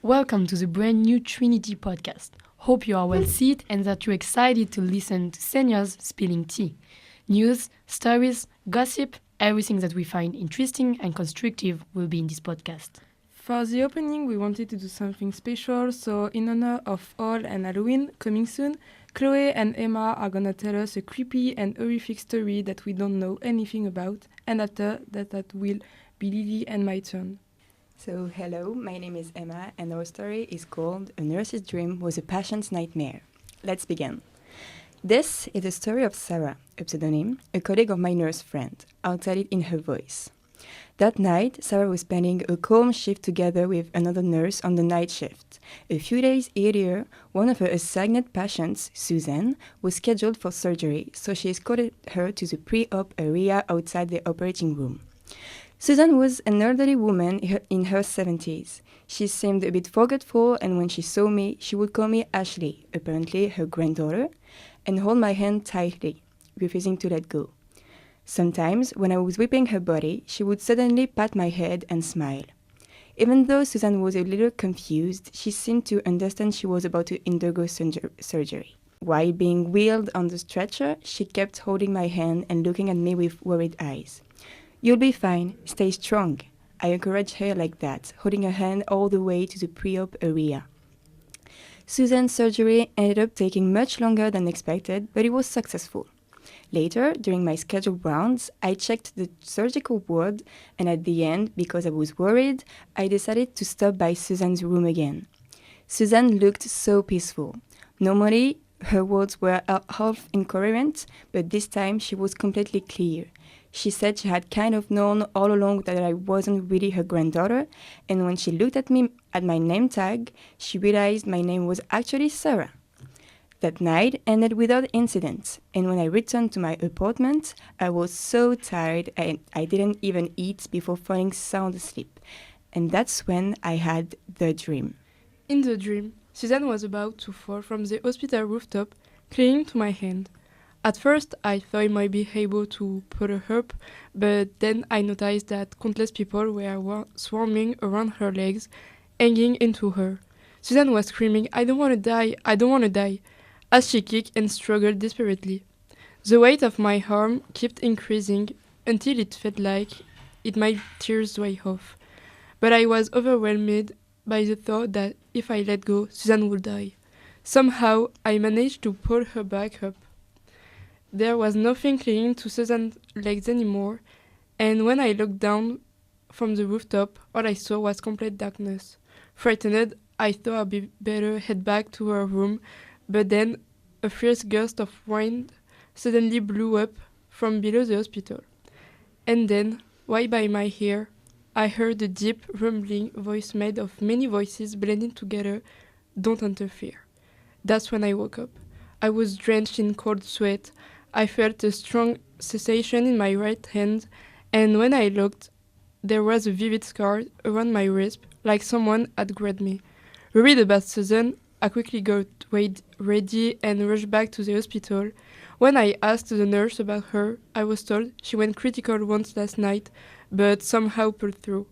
Welcome to the brand new Trini'tea podcast. Hope you are well seated and that you're excited to listen to seniors spilling tea. News, stories, gossip, everything that we find interesting and constructive will be in this podcast. For the opening, we wanted to do something special, so in honor of all and Halloween coming soon, Chloe and Emma are gonna tell us a creepy and horrific story that we don't know anything about, and after that will be Lily and my turn. So, hello, my name is Emma, and our story is called A Nurse's Dream Was a Patient's Nightmare. Let's begin. This is the story of Sarah, a pseudonym, a colleague of my nurse friend. I'll tell it in her voice. That night, Sarah was spending a calm shift together with another nurse on the night shift. A few days earlier, one of her assigned patients, Susan, was scheduled for surgery, so she escorted her to the pre-op area outside the operating room. Susan was an elderly woman in her 70s. She seemed a bit forgetful, and when she saw me, she would call me Ashley, apparently her granddaughter, and hold my hand tightly, refusing to let go. Sometimes, when I was whipping her body, she would suddenly pat my head and smile. Even though Susan was a little confused, she seemed to understand she was about to undergo surgery. While being wheeled on the stretcher, she kept holding my hand and looking at me with worried eyes. "You'll be fine. Stay strong." I encouraged her like that, holding her hand all the way to the pre-op area. Susan's surgery ended up taking much longer than expected, but it was successful. Later, during my scheduled rounds, I checked the surgical ward, and at the end, because I was worried, I decided to stop by Susan's room again. Susan looked so peaceful. Normally, her words were half incoherent, but this time she was completely clear. She said she had kind of known all along that I wasn't really her granddaughter, and when she looked at me at my name tag, she realized my name was actually Sarah. That night ended without incident, and when I returned to my apartment, I was so tired and I didn't even eat before falling sound asleep. And that's when I had the dream. In the dream, Susan was about to fall from the hospital rooftop, clinging to my hand. At first, I thought I might be able to pull her up, but then I noticed that countless people were swarming around her legs, hanging into her. Susan was screaming, "I don't want to die, I don't want to die," as she kicked and struggled desperately. The weight of my arm kept increasing until it felt like it might tear way off. But I was overwhelmed by the thought that if I let go, Susan would die. Somehow, I managed to pull her back up. There was nothing clinging to Susan's legs anymore, and when I looked down from the rooftop, all I saw was complete darkness. Frightened, I thought I'd be better head back to her room, but then a fierce gust of wind suddenly blew up from below the hospital. And then, right by my ear, I heard a deep, rumbling voice made of many voices blending together, "Don't interfere." That's when I woke up. I was drenched in cold sweat. I felt a strong sensation in my right hand, and when I looked, there was a vivid scar around my wrist, like someone had grabbed me. Worried about Susan, I quickly got ready and rushed back to the hospital. When I asked the nurse about her, I was told she went critical once last night, but somehow pulled through.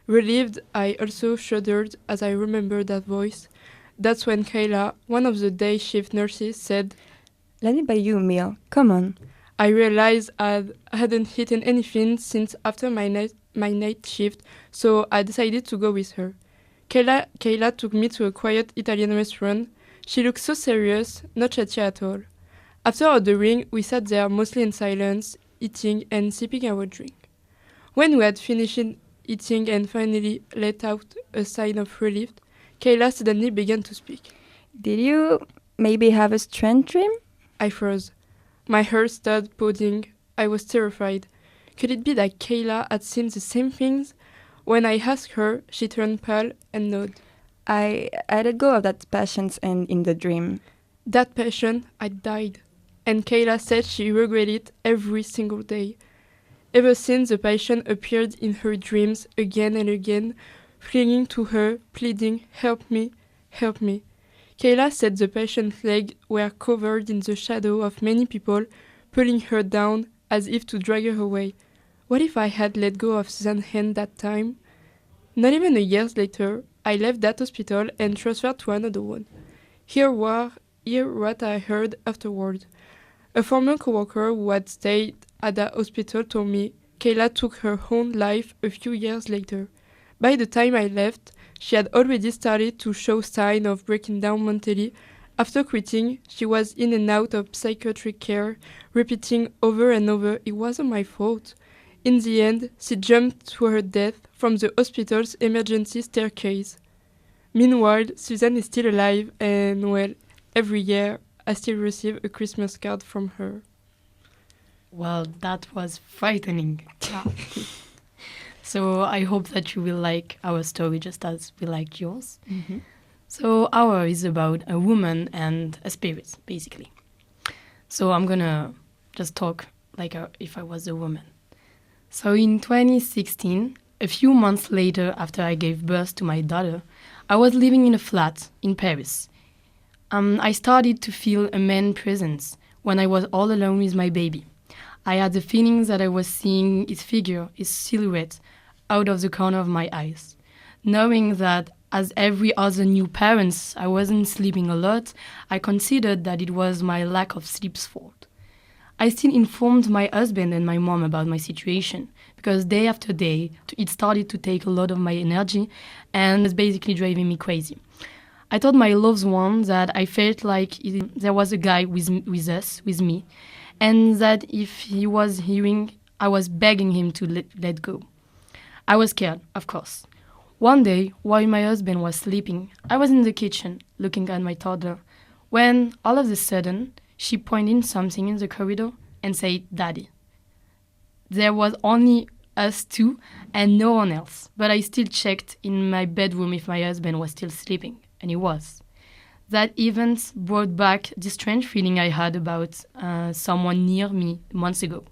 Relieved, I also shuddered as I remembered that voice. That's when Kayla, one of the day shift nurses, said, "Let me buy you a meal. Come on." I realized I hadn't eaten anything since after my night shift, so I decided to go with her. Kayla took me to a quiet Italian restaurant. She looked so serious, not chatty at all. After ordering, we sat there mostly in silence, eating and sipping our drink. When we had finished eating and finally let out a sigh of relief, Kayla suddenly began to speak. "Did you maybe have a strange dream?" I froze. My heart started pounding. I was terrified. Could it be that Kayla had seen the same things? When I asked her, she turned pale and nodded. I let go of that patient and in the dream. That patient had died, and Kayla said she regretted it every single day. Ever since, the patient appeared in her dreams again and again, clinging to her, pleading, "Help me, help me." Kayla said the patient's legs were covered in the shadow of many people, pulling her down as if to drag her away. What if I had let go of Susan's hand that time? Not even a year later, I left that hospital and transferred to another one. Here what I heard afterward. A former coworker who had stayed at that hospital told me Kayla took her own life a few years later. By the time I left, she had already started to show signs of breaking down mentally. After quitting, she was in and out of psychiatric care, repeating over and over, "It wasn't my fault." In the end, she jumped to her death from the hospital's emergency staircase. Meanwhile, Susan is still alive and, well, every year I still receive a Christmas card from her. Well, that was frightening. So I hope that you will like our story just as we liked yours. Mm-hmm. So our is about a woman and a spirit, basically. So I'm gonna just talk like if I was a woman. So in 2016, a few months later after I gave birth to my daughter, I was living in a flat in Paris. I started to feel a man presence when I was all alone with my baby. I had the feeling that I was seeing his figure, his silhouette, out of the corner of my eyes. Knowing that, as every other new parent, I wasn't sleeping a lot, I considered that it was my lack of sleep's fault. I still informed my husband and my mom about my situation, because day after day, it started to take a lot of my energy and was basically driving me crazy. I told my loved one that I felt like there was a guy with me, and that if he was hearing, I was begging him to let go. I was scared, of course. One day, while my husband was sleeping, I was in the kitchen looking at my toddler, when all of a sudden, she pointed something in the corridor and said, "Daddy." There was only us two and no one else, but I still checked in my bedroom if my husband was still sleeping, and he was. That event brought back the strange feeling I had about someone near me months ago.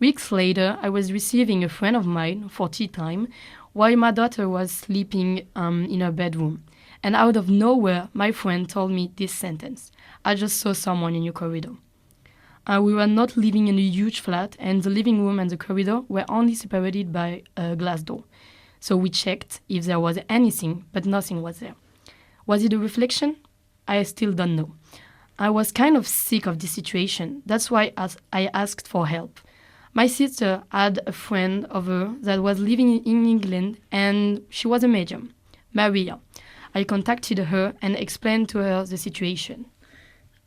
Weeks later, I was receiving a friend of mine for tea time while my daughter was sleeping in her bedroom. And out of nowhere, my friend told me this sentence: "I just saw someone in your corridor." We were not living in a huge flat, and the living room and the corridor were only separated by a glass door. So we checked if there was anything, but nothing was there. Was it a reflection? I still don't know. I was kind of sick of this situation. That's why I asked for help. My sister had a friend of her that was living in England, and she was a medium, Maria. I contacted her and explained to her the situation.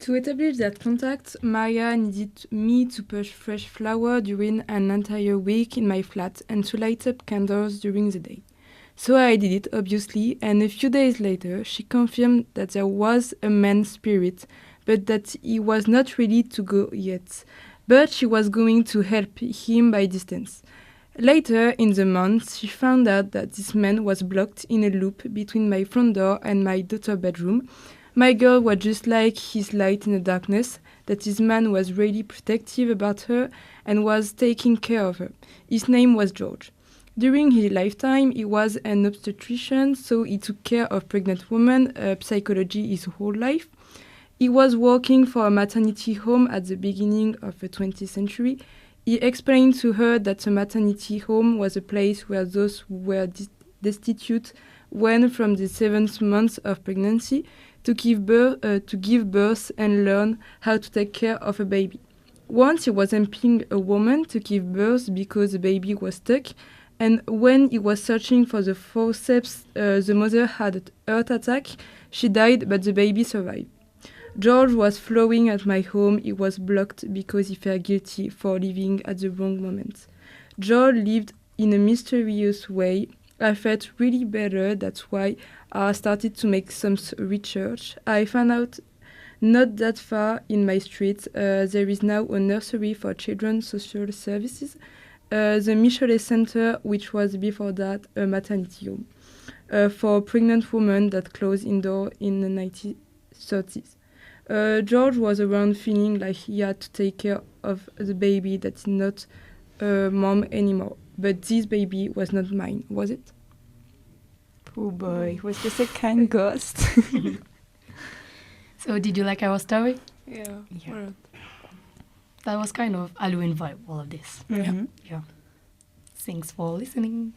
To establish that contact, Maria needed me to push fresh flour during an entire week in my flat and to light up candles during the day. So I did it, obviously, and a few days later she confirmed that there was a man spirit, but that he was not ready to go yet. But she was going to help him by distance. Later in the month, she found out that this man was blocked in a loop between my front door and my daughter's bedroom. My girl was just like his light in the darkness, that this man was really protective about her and was taking care of her. His name was George. During his lifetime, he was an obstetrician, so he took care of pregnant women, psychology his whole life. He was working for a maternity home at the beginning of the 20th century. He explained to her that a maternity home was a place where those who were destitute went from the 7th month of pregnancy to give birth and learn how to take care of a baby. Once he was helping a woman to give birth because the baby was stuck, and when he was searching for the forceps, the mother had a heart attack. She died, but the baby survived. George was flowing at my home. He was blocked because he felt guilty for leaving at the wrong moment. George lived in a mysterious way. I felt really better. That's why I started to make some research. I found out not that far in my street, there is now a nursery for children's social services, the Michelet Center, which was before that a maternity home for pregnant women that closed indoor in the 1930s. George was around feeling like he had to take care of the baby that's not mom anymore. But this baby was not mine, was it? Poor boy, he was just a kind ghost. So did you like our story? Yeah. Yeah. That was kind of Halloween vibe, all of this. Mhm. Yeah. Thanks for listening.